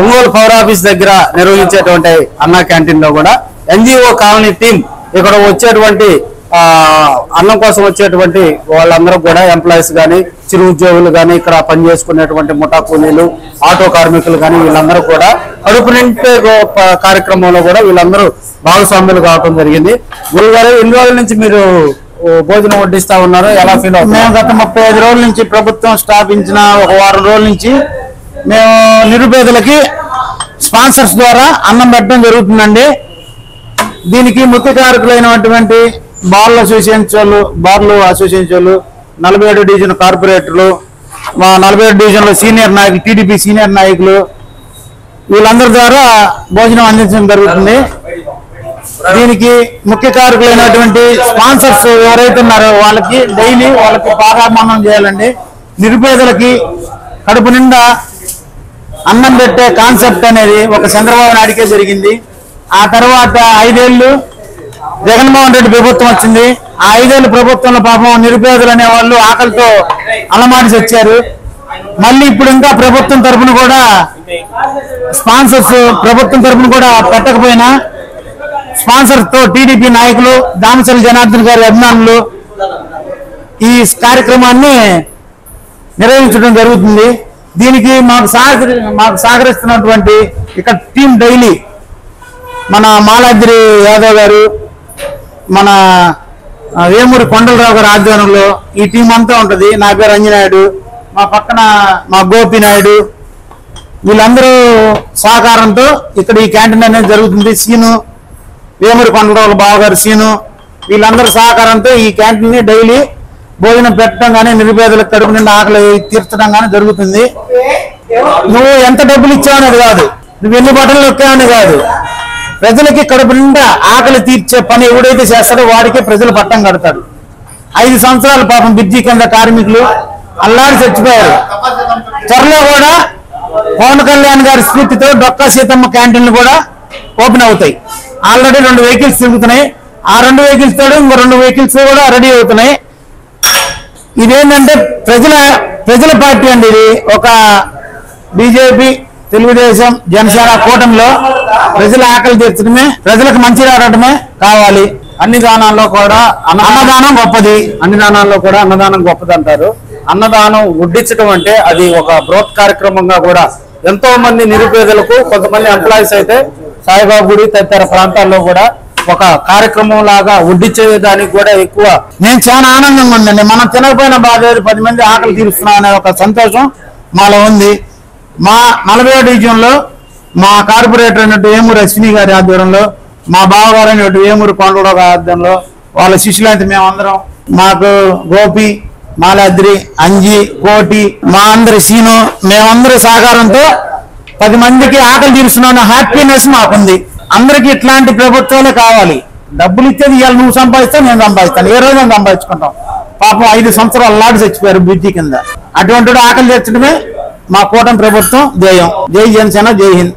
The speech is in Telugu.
ఒంగోలు పవర్ ఆఫీస్ దగ్గర నిర్వహించేటువంటి అన్నా క్యాంటీన్ లో కూడా ఎన్జిఓ కాలనీ టీం ఇక్కడ వచ్చేటువంటి అన్నం కోసం వచ్చేటువంటి వాళ్ళందరూ కూడా ఎంప్లాయీస్ కానీ చిరు ఉద్యోగులు కానీ ఇక్కడ పనిచేసుకునేటువంటి ముఠా కూలీలు ఆటో కార్మికులు కానీ వీళ్ళందరూ కూడా కడుపు నింపే కార్యక్రమంలో కూడా వీళ్ళందరూ భాగస్వాములు కావడం జరిగింది. గురుగారు ఎన్ని రోజుల నుంచి మీరు భోజనం వడ్డిస్తా ఉన్నారు, ఎలా ఫీల్ అవుతుంది? మేము గత 35 రోజుల నుంచి ప్రభుత్వం స్థాపించిన ఒక వారం రోజుల నుంచి మేము నిరుపేదలకి స్పాన్సర్స్ ద్వారా అన్నం పెట్టడం జరుగుతుందండి. దీనికి ముఖ్య కారకులైనటువంటి బార్లు అసోసియేషన్ వాళ్ళు 47 డివిజన్ కార్పొరేటర్లు, మా 47 డివిజన్లో సీనియర్ నాయకులు, టీడీపీ సీనియర్ నాయకులు వీళ్ళందరి ద్వారా భోజనం అందించడం జరుగుతుంది. దీనికి ముఖ్య కారకులైనటువంటి స్పాన్సర్స్ ఎవరైతే ఉన్నారో వాళ్ళకి డైలీ వాళ్ళకి పారామన్నం చేయాలండి. నిరుపేదలకి కడుపు నిండా అన్నం పెట్టే కాన్సెప్ట్ అనేది ఒక చంద్రబాబు నాయుడికే జరిగింది. ఆ తర్వాత 5 ఏళ్ళు జగన్మోహన్ రెడ్డి ప్రభుత్వం వచ్చింది. ఆ 5 ఏళ్ళ ప్రభుత్వంలో పాపం నిరుపేదలు అనే వాళ్ళు ఆకలితో అలమాడిసి వచ్చారు. మళ్ళీ ఇప్పుడు ఇంకా ప్రభుత్వం తరఫున కూడా స్పాన్సర్స్ ప్రభుత్వం తరఫున కూడా పెట్టకపోయినా స్పాన్సర్ తో టీడీపీ నాయకులు దామచర్ల జనార్దన్ గారి అభిమానులు ఈ కార్యక్రమాన్ని నిర్వహించడం జరుగుతుంది. దీనికి మాకు సహకరిస్తున్నటువంటి ఇక్కడ టీం డైలీ మన మాలాద్రి యాదవ్ గారు, మన వేమూరి కొండలరావు గారి ఆధ్వర్యంలో ఈ టీం అంతా ఉంటుంది. నా పేరు అంజనాయుడు, మా పక్కన మా గోపి నాయుడు, వీళ్ళందరూ సహకారంతో ఇక్కడ ఈ క్యాంటీన్ అనేది జరుగుతుంది. సీను, వేమూరి కొండలరావు బావగారు సీను, వీళ్ళందరూ సహకారంతో ఈ క్యాంటీన్ ని డైలీ భోజనం పెట్టడం కానీ నిరుపేదలకు కడుపు నిండా ఆకలి తీర్చడం కానీ జరుగుతుంది. నువ్వు ఎంత డబ్బులు ఇచ్చావనేది కాదు, నువ్వు ఎన్ని బట్టలు నొక్కావని కాదు, ప్రజలకి కడుపు నిండా ఆకలి తీర్చే పని ఎవడైతే చేస్తాడో వాడికే ప్రజలు పట్టం కడతాడు. 5 సంవత్సరాలు పాపం బ్రిడ్జి కింద కార్మికులు అల్లాడి చచ్చిపోయారు. త్వరలో కూడా పవన్ కళ్యాణ్ గారి స్ఫూర్తితో డొక్కా సీతమ్మ క్యాంటీన్లు కూడా ఓపెన్ అవుతాయి. ఆల్రెడీ 2 వెహికల్స్ తిరుగుతున్నాయి. ఆ 2 వెహికల్స్ తోడు ఇంకో 2 వెహికల్స్ కూడా రెడీ అవుతున్నాయి. ఇదేంటంటే ప్రజల పార్టీ అండి. ఇది ఒక బీజేపీ, తెలుగుదేశం, జనసేన కూటమిలో ప్రజల ఆకలి తీర్చడమే, ప్రజలకు మంచి రావడమే కావాలి. అన్ని దానాల్లో కూడా అన్నదానం గొప్పది. అన్ని దానాల్లో కూడా అన్నదానం గొప్పది అంటారు. అన్నదానం వడ్డించడం అంటే అది ఒక బృహత్ కార్యక్రమంగా కూడా ఎంతో మంది నిరుపేదలకు, కొంతమంది ఎంప్లాయీస్ అయితే సాయిబాబా గుడి తదితర ప్రాంతాల్లో కూడా ఒక కార్యక్రమం లాగా వడ్డించేదానికి కూడా ఎక్కువ నేను చాలా ఆనందంగా ఉందండి. మనం తినకపోయినా బాధలేదు, 10 మంది ఆకలి తీరుస్తున్నాం అనే ఒక సంతోషం మాలో ఉంది. మా 47 డివిజన్లో మా కార్పొరేటర్ అయినట్టు వేమూరి అశ్విని గారి ఆధ్వర్యంలో, మా బావగారు అయినట్టు వేమూరి కొండలరావు గారి ఆధ్వర్యంలో, వాళ్ళ శిష్యులైతే మేమందరం, మాకు గోపి, మాలాద్రి, అంజి, కోటి, మా అందరి సీను, మేమందరి సహకారంతో 10 మందికి ఆకలి తీరుస్తున్నాం హ్యాపీనెస్ మాకుంది. అందరికి ఇట్లాంటి ప్రభుత్వాలే కావాలి. డబ్బులు ఇచ్చేది ఇవాళ నువ్వు సంపాదిస్తావు, నేను సంపాదిస్తాను, ఏ రోజు నేను సంపాదించుకుంటాం. పాపం 5 సంవత్సరాలు లాడి చచ్చిపోయారు బ్రిడ్జి కింద. అటువంటి ఆకలి తీర్చడమే మా కూటమి ప్రభుత్వం ధ్యేయం. జై జనసేన, జై హింద్.